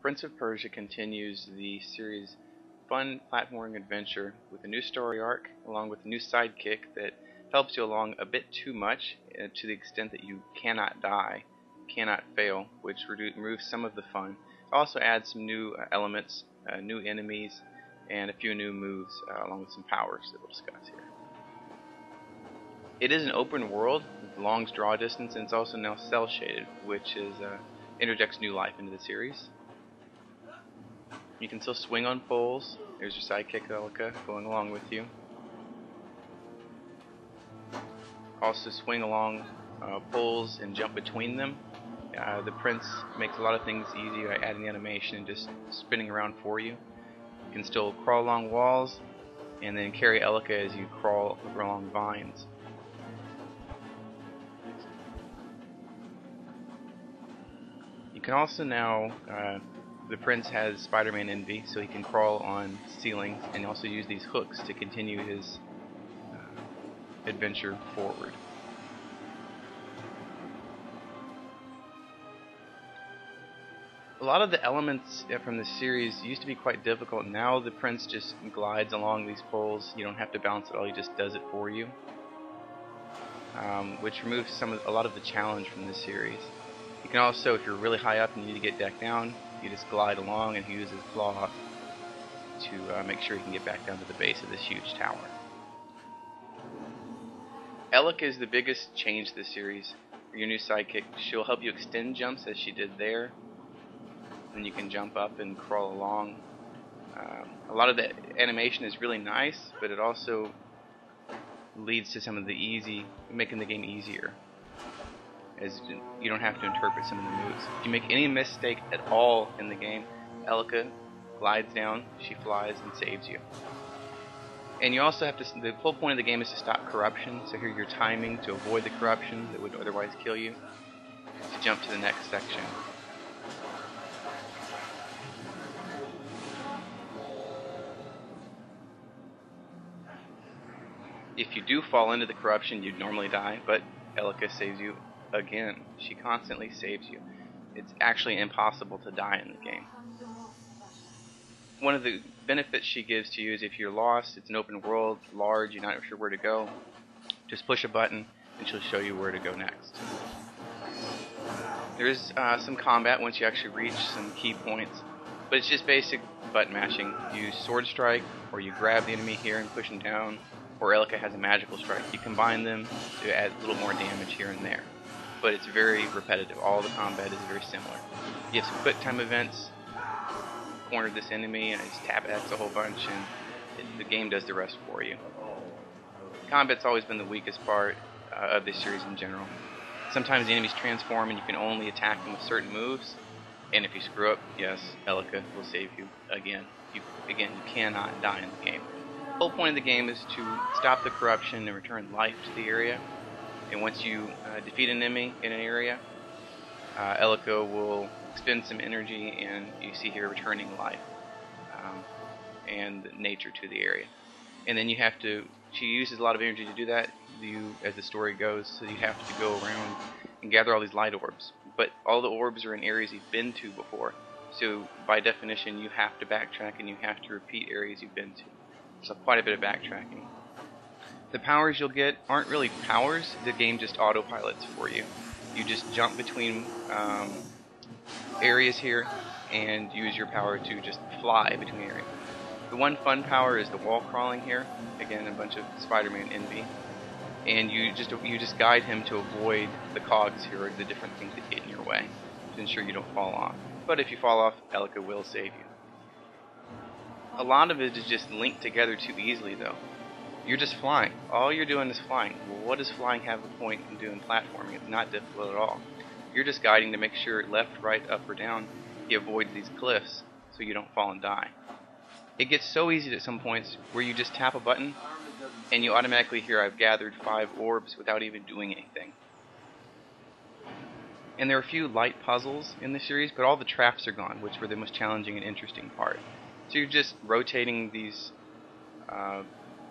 Prince of Persia continues the series' fun platforming adventure with a new story arc along with a new sidekick that helps you along a bit too much to the extent that you cannot die, cannot fail, which removes some of the fun. It also adds some new elements, new enemies, and a few new moves along with some powers that we'll discuss here. It is an open world with long draw distance, and it's also now cell shaded, which interjects new life into the series. You can still swing on poles. There's your sidekick Elka going along with you. Also swing along poles and jump between them. The prince makes a lot of things easy by adding animation and just spinning around for you. You can still crawl along walls and then carry Elka as you crawl along vines. You can also now, the prince has Spider-Man envy, so he can crawl on ceilings and also use these hooks to continue his adventure forward. A lot of the elements from the series used to be quite difficult. Now the prince just glides along these poles. You don't have to balance it all, he just does it for you. Which removes a lot of the challenge from this series. You can also, if you're really high up and you need to get back down, you just glide along and he uses his claw to make sure he can get back down to the base of this huge tower. Elka is the biggest change to this series. For your new sidekick, she'll help you extend jumps as she did there. Then you can jump up and crawl along. A lot of the animation is really nice, but it also leads to some of the making the game easier, as you don't have to interpret some of the moves. If you make any mistake at all in the game, Elka glides down, she flies and saves you. And you also have to, the whole point of the game is to stop corruption, so here you're timing to avoid the corruption that would otherwise kill you, to jump to the next section. If you do fall into the corruption, you'd normally die, but Elka saves you again. She constantly saves you. It's actually impossible to die in the game. One of the benefits she gives to you is if you're lost, it's an open world, large, you're not sure where to go, just push a button and she'll show you where to go next. There is some combat once you actually reach some key points, but it's just basic button mashing. You use sword strike, or you grab the enemy here and push them down, or Elka has a magical strike. You combine them to add a little more damage here and there. But it's very repetitive. All the combat is very similar. You have some quick time events, corner this enemy, and just tap X a whole bunch, and the game does the rest for you. Combat's always been the weakest part of this series in general. Sometimes the enemies transform and you can only attack them with certain moves, and if you screw up, yes, Elka will save you again. You cannot die in the game. The whole point of the game is to stop the corruption and return life to the area. And once you defeat an enemy in an area, Elka will expend some energy, and you see here returning life and nature to the area. And then she uses a lot of energy to do that, as the story goes, so you have to go around and gather all these light orbs. But all the orbs are in areas you've been to before, so by definition you have to backtrack and you have to repeat areas you've been to. So quite a bit of backtracking. The powers you'll get aren't really powers, the game just autopilots for you. You just jump between areas here and use your power to just fly between areas. The one fun power is the wall crawling here. Again, a bunch of Spider-Man envy. And you just guide him to avoid the cogs here, or the different things that get in your way, to ensure you don't fall off. But if you fall off, Elka will save you. A lot of it is just linked together too easily, though. You're just flying. All you're doing is flying. Well, what does flying have a point in doing platforming? It's not difficult at all. You're just guiding to make sure left, right, up, or down, you avoid these cliffs so you don't fall and die. It gets so easy at some points where you just tap a button and you automatically hear, I've gathered 5 orbs without even doing anything. And there are a few light puzzles in the series, but all the traps are gone, which were the most challenging and interesting part. So you're just rotating these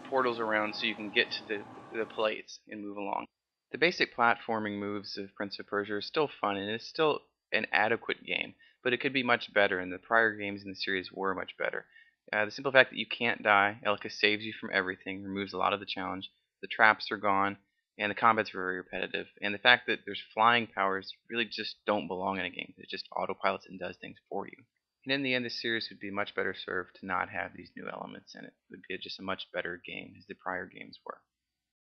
portals around so you can get to the plates and move along. The basic platforming moves of Prince of Persia are still fun, and it's still an adequate game, but it could be much better, and the prior games in the series were much better. The simple fact that you can't die, Elka saves you from everything, removes a lot of the challenge, the traps are gone, and the combat's very repetitive. And the fact that there's flying powers really just don't belong in a game. It just autopilots and does things for you. And in the end, this series would be much better served to not have these new elements in it. It would be just a much better game as the prior games were.